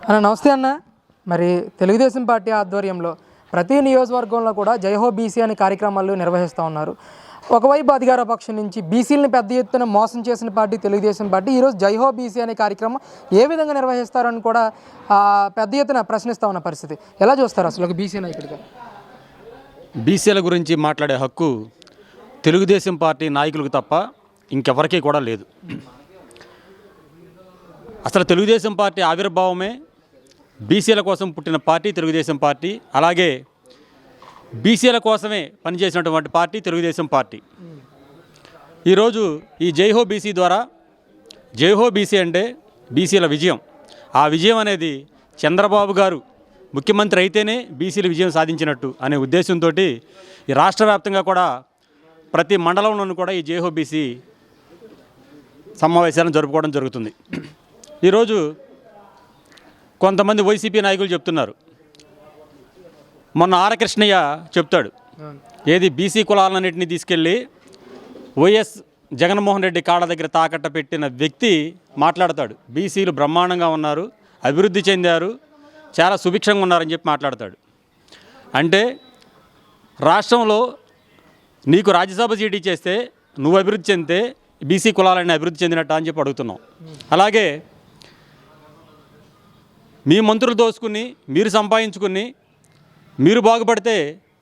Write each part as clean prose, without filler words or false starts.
అన్న నమస్తే అన్న. మరి తెలుగుదేశం పార్టీ ఆధ్వర్యంలో ప్రతి నియోజకవర్గంలో కూడా జైహో బీసీ అనే కార్యక్రమాలు నిర్వహిస్తూ ఉన్నారు. ఒకవైపు అధికార పక్షం నుంచి బీసీలను పెద్ద ఎత్తున మోసం చేసిన పార్టీ తెలుగుదేశం పార్టీ ఈరోజు జైహో బీసీ అనే కార్యక్రమం ఏ విధంగా నిర్వహిస్తారని కూడా పెద్ద ఎత్తున ప్రశ్నిస్తూ ఉన్న పరిస్థితి. ఎలా చూస్తారు అసలు ఒక బీసీ నాయకుడిగా? బీసీల గురించి మాట్లాడే హక్కు తెలుగుదేశం పార్టీ నాయకులకు తప్ప ఇంకెవరికీ కూడా లేదు. అసలు తెలుగుదేశం పార్టీ ఆవిర్భావమే బీసీల కోసం పుట్టిన పార్టీ తెలుగుదేశం పార్టీ. అలాగే బీసీల కోసమే పనిచేసినటువంటి పార్టీ తెలుగుదేశం పార్టీ. ఈరోజు ఈ జైహో బీసీ ద్వారా, జైహో బీసీ అంటే బీసీల విజయం. ఆ విజయం అనేది చంద్రబాబు గారు ముఖ్యమంత్రి అయితేనే బీసీల విజయం సాధించినట్టు అనే ఉద్దేశంతో ఈ రాష్ట్ర వ్యాప్తంగా కూడా ప్రతి మండలంలోనూ కూడా ఈ జైహో బీసీ సమావేశాలను జరుపుకోవడం జరుగుతుంది. ఈరోజు కొంతమంది వైసీపీ నాయకులు చెప్తున్నారు, మొన్న ఆర్ కృష్ణయ్య చెప్తాడు, ఏది బీసీ కులాలన్నింటినీ తీసుకెళ్ళి వైఎస్ జగన్మోహన్ రెడ్డి కాళ్ళ దగ్గర తాకట్ట పెట్టిన వ్యక్తి మాట్లాడతాడు, బీసీలు బ్రహ్మాండంగా ఉన్నారు, అభివృద్ధి చెందారు, చాలా సుభిక్షంగా ఉన్నారని చెప్పి మాట్లాడతాడు. అంటే రాష్ట్రంలో నీకు రాజ్యసభ సీట్ ఇచ్చేస్తే నువ్వు అభివృద్ధి చెందితే బీసీ కులాలన్నీ అభివృద్ధి చెందినట్టు అని చెప్పి అడుగుతున్నాం. అలాగే మీ మంత్రులు దోసుకుని మీరు సంపాదించుకుని మీరు బాగుపడితే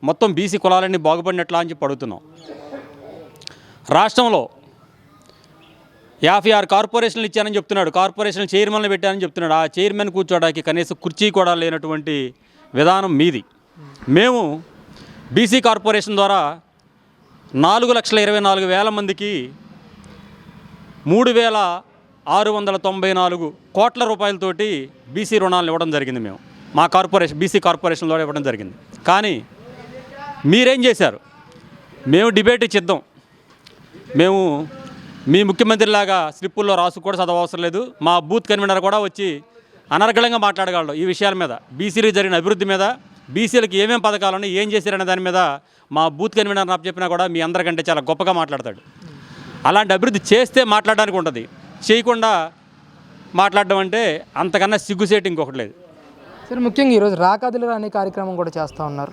మొత్తం బీసీ కులాలన్నీ బాగుపడినట్లా అని చెప్పి అడుగుతున్నాం. రాష్ట్రంలో 56 కార్పొరేషన్లు ఇచ్చానని చెప్తున్నాడు, కార్పొరేషన్ చైర్మన్లు పెట్టానని చెప్తున్నాడు. ఆ చైర్మన్ కూర్చోడానికి కనీసం కుర్చీ కూడా లేనటువంటి విధానం మీది. మేము బీసీ కార్పొరేషన్ ద్వారా 4,24,000 మందికి 3,694 కోట్ల రూపాయలతోటి బీసీ రుణాలను ఇవ్వడం జరిగింది. మేము మా కార్పొరేషన్ బీసీ కార్పొరేషన్లో ఇవ్వడం జరిగింది. కానీ మీరేం చేశారు? మేము డిబేట్ ఇచ్చిద్దాం, మేము మీ ముఖ్యమంత్రిలాగా స్లిప్పుల్లో రాసు కూడా చదవవసరం లేదు, మా బూత్ కన్వీనర్ కూడా వచ్చి అనర్గళంగా మాట్లాడగలడు ఈ విషయాల మీద, బీసీలకు జరిగిన అభివృద్ధి మీద, బీసీలకు ఏమేమి పథకాలని ఏం చేశారనే దాని మీద మా బూత్ కన్వీనర్ నాకు చెప్పినా కూడా మీ అందరికంటే చాలా గొప్పగా మాట్లాడతాడు. అలాంటి అభివృద్ధి చేస్తే మాట్లాడడానికి ఉంటుంది, చేయకుండా మాట్లాడడం అంటే అంతకన్నా సిగ్గుసేటు ఇంకొకటి లేదు. సరే, ముఖ్యంగా ఈరోజు రాకాదులు అనే కార్యక్రమం కూడా చేస్తూ ఉన్నారు.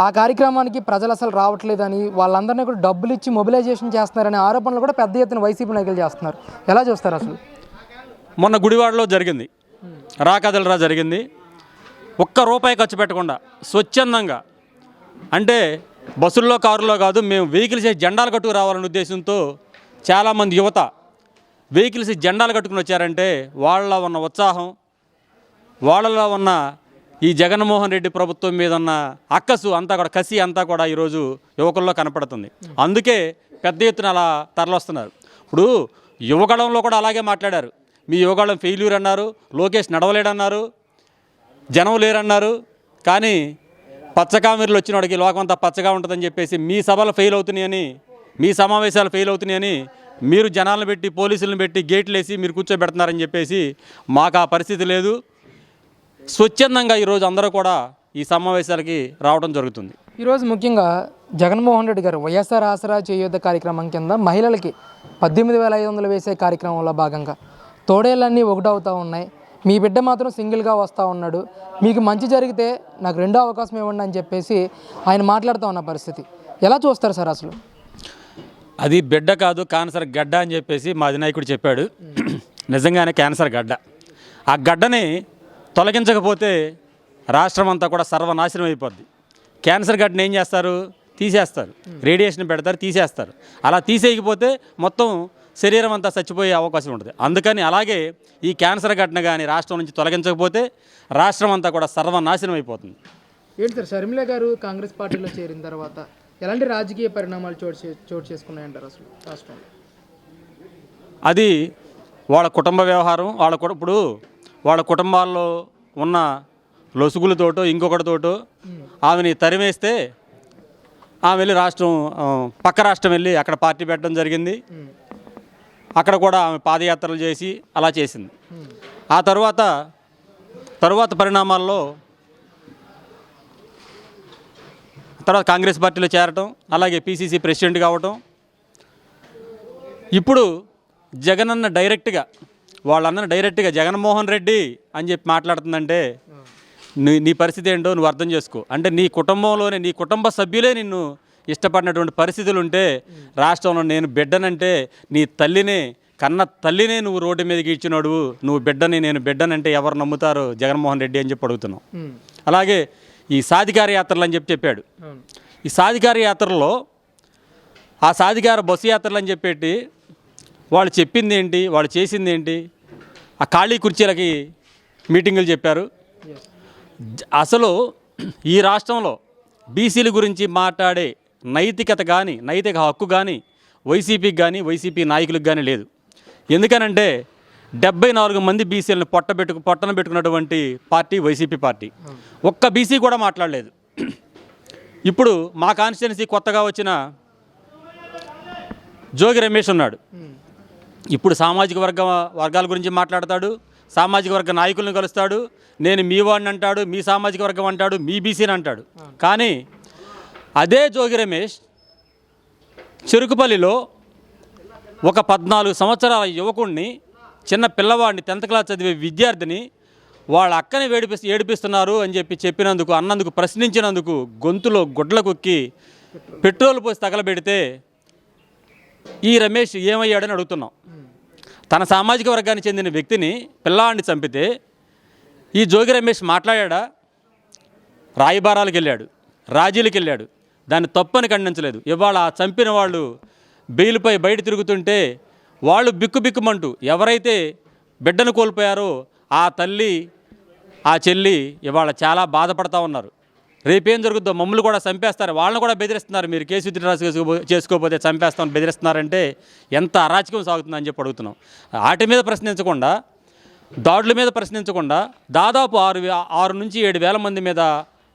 ఆ కార్యక్రమానికి ప్రజలు అసలు రావట్లేదని, వాళ్ళందరినీ కూడా డబ్బులు ఇచ్చి మొబిలైజేషన్ చేస్తున్నారనే ఆరోపణలు కూడా పెద్ద ఎత్తున వైసీపీ నాయకులు చేస్తున్నారు. ఎలా చూస్తారు అసలు? మొన్న గుడివాడలో జరిగింది, రాకాదులరా జరిగింది. ₹1 ఖర్చు పెట్టకుండా స్వచ్ఛందంగా, అంటే బస్సుల్లో కారులో కాదు, మేము వెహికల్స్ జెండాలు కట్టుకు రావాలనే ఉద్దేశంతో చాలామంది యువత వెహికల్స్ జెండాలు కట్టుకుని వచ్చారంటే వాళ్ళలో ఉన్న ఉత్సాహం, వాళ్ళలో ఉన్న ఈ జగన్మోహన్ రెడ్డి ప్రభుత్వం మీద ఉన్న అక్కసు అంతా కూడా, కసి అంతా కూడా ఈరోజు యువకుల్లో కనపడుతుంది. అందుకే పెద్ద ఎత్తున అలా తరలిస్తున్నారు. ఇప్పుడు యువగళంలో కూడా అలాగే మాట్లాడారు, మీ యువగళం ఫెయిల్యూర్ అన్నారు, లోకేష్ నడవలేడన్నారు, జనం లేరన్నారు. కానీ పచ్చకామెర్లు వచ్చిన వాడికి లోకమంతా పచ్చగా ఉంటుందని చెప్పేసి మీ సభలు ఫెయిల్ అవుతున్నాయని, మీ సమావేశాలు ఫెయిల్ అవుతున్నాయని మీరు జనాలను పెట్టి పోలీసులను పెట్టి గేట్లు వేసి మీరు కూర్చోబెడుతున్నారని చెప్పేసి మాకు ఆ పరిస్థితి లేదు. స్వచ్ఛందంగా ఈరోజు అందరూ కూడా ఈ సమావేశాలకి రావడం జరుగుతుంది. ఈరోజు ముఖ్యంగా జగన్మోహన్ రెడ్డి గారు వైఎస్ఆర్ ఆసరా చేయూత కార్యక్రమం కింద మహిళలకి 18,500 వేసే కార్యక్రమంలో భాగంగా తోడేళ్ళన్నీ ఒకటవుతూ ఉన్నాయి. మీ బిడ్డ మాత్రం సింగిల్గా వస్తూ ఉన్నాడు, మీకు మంచి జరిగితే నాకు రెండో అవకాశం ఇవ్వండి అని చెప్పేసి ఆయన మాట్లాడుతూ ఉన్న పరిస్థితి. ఎలా చూస్తారు సార్ అసలు? అది బిడ్డ కాదు, క్యాన్సర్ గడ్డ అని చెప్పేసి మా అధినాయకుడు చెప్పాడు. నిజంగానే క్యాన్సర్ గడ్డ. ఆ గడ్డని తొలగించకపోతే రాష్ట్రం అంతా కూడా సర్వనాశనం అయిపోద్ది. క్యాన్సర్ గడ్డని ఏం చేస్తారు? తీసేస్తారు, రేడియేషన్ పెడతారు, తీసేస్తారు. అలా తీసేయకపోతే మొత్తం శరీరం అంతా చచ్చిపోయే అవకాశం ఉంటుంది. అందుకని అలాగే ఈ క్యాన్సర్ గడ్డను కానీ రాష్ట్రం నుంచి తొలగించకపోతే రాష్ట్రం అంతా కూడా సర్వనాశనం అయిపోతుంది. ఏంటి సార్, షర్మిల గారు కాంగ్రెస్ పార్టీలో చేరిన తర్వాత ఎలాంటి రాజకీయ పరిణామాలు చోటు చేసుకున్నాయంటారు అసలు రాష్ట్రంలో? అది వాళ్ళ కుటుంబ వ్యవహారం. ఇప్పుడు వాళ్ళ కుటుంబాల్లో ఉన్న లొసుగులతోటో ఇంకొకటితోటో ఆమెని తరిమేస్తే ఆమె వెళ్ళి పక్క రాష్ట్రం వెళ్ళి అక్కడ పార్టీ పెట్టడం జరిగింది. అక్కడ కూడా ఆమె పాదయాత్రలు చేసి అలా చేసింది. ఆ తరువాత పరిణామాల్లో కాంగ్రెస్ పార్టీలో చేరటం, అలాగే పీసీసీ ప్రెసిడెంట్ కావటం. ఇప్పుడు జగనన్న డైరెక్ట్గా వాళ్ళందరూ డైరెక్ట్గా జగన్మోహన్ రెడ్డి అని చెప్పి మాట్లాడుతుందంటే నీ పరిస్థితి ఏంటో నువ్వు అర్థం చేసుకో. అంటే నీ కుటుంబంలోనే నీ కుటుంబ సభ్యులే నిన్ను ఇష్టపడినటువంటి పరిస్థితులు ఉంటే రాష్ట్రంలో నేను బిడ్డనంటే నీ తల్లినే కన్న తల్లినే నువ్వు రోడ్డు మీదకి ఇచ్చినాడు, నువ్వు బిడ్డని నేను బిడ్డనంటే ఎవరు నమ్ముతారు జగన్మోహన్ రెడ్డి అని చెప్పి అడుగుతున్నావు. అలాగే ఈ సాధికార యాత్రలు అని చెప్పాడు. ఈ సాధికార యాత్రలో ఆ సాధికార బస్సు యాత్రలు అని చెప్పేటి వాళ్ళు చెప్పింది ఏంటి, వాళ్ళు చేసింది ఏంటి? ఆ ఖాళీ కుర్చీలకి మీటింగులు చెప్పారు. అసలు ఈ రాష్ట్రంలో బీసీల గురించి మాట్లాడే నైతికత కానీ నైతిక హక్కు కానీ వైసీపీకి కానీ వైసీపీ నాయకులకు కానీ లేదు. ఎందుకనంటే 74 మంది బీసీలను పొట్టన పెట్టుకున్నటువంటి పార్టీ వైసీపీ పార్టీ. ఒక్క బీసీ కూడా మాట్లాడలేదు. ఇప్పుడు మా కాన్స్టిట్యున్సీ కొత్తగా వచ్చిన జోగి రమేష్ ఉన్నాడు. ఇప్పుడు సామాజిక వర్గాల గురించి మాట్లాడతాడు, సామాజిక వర్గ నాయకులను కలుస్తాడు, నేను మీ వాడిని అంటాడు, మీ సామాజిక వర్గం అంటాడు, మీ బీసీని అంటాడు. కానీ అదే జోగి రమేష్ చెరుకుపల్లిలో ఒక 14 సంవత్సరాల యువకుడిని, చిన్న పిల్లవాడిని, 10th క్లాస్ చదివే విద్యార్థిని వాళ్ళ అక్కని ఏడిపిస్తున్నారు అని చెప్పినందుకు, అన్నందుకు, ప్రశ్నించినందుకు గొంతులో గుడ్ల కుక్కి పెట్రోల్ పోసి తగలబెడితే ఈ రమేష్ ఏమయ్యాడని అడుగుతున్నాం. తన సామాజిక వర్గానికి చెందిన వ్యక్తిని, పిల్లాడిని చంపితే ఈ జోగి రమేష్ మాట్లాడా? రాయబారాలకు వెళ్ళాడు, రాజీలకు వెళ్ళాడు, దాన్ని తప్పని ఖండించలేదు. ఇవాళ ఆ చంపిన వాళ్ళు బెయిల్పై బయట తిరుగుతుంటే వాళ్ళు బిక్కుబిక్కుమంటూ ఎవరైతే బిడ్డను కోల్పోయారో ఆ తల్లి, ఆ చెల్లి ఇవాళ చాలా బాధపడతా ఉన్నారు. రేపేం జరుగుద్దో, మమ్మల్ని కూడా చంపేస్తారు, వాళ్ళని కూడా బెదిరిస్తున్నారు. మీరు కేసు విత్డ్రా చేసుకోకపోతే చంపేస్తామని బెదిరిస్తున్నారంటే ఎంత అరాచకం సాగుతుందని చెప్పి అడుగుతున్నాం. వాటి మీద ప్రశ్నించకుండా, దాడుల మీద ప్రశ్నించకుండా దాదాపు 6 నుంచి 7 వేల మంది మీద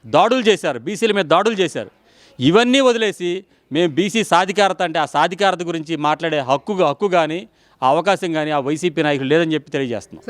దాడులు చేశారు, బీసీల మీద దాడులు చేశారు. ఇవన్నీ వదిలేసి మేము బీసీ సాధికారత అంటే ఆ సాధికారత గురించి మాట్లాడే హక్కు కానీ ఆ అవకాశం కానీ ఆ వైసీపీ నాయకులు లేదని చెప్పి తెలియజేస్తున్నాం.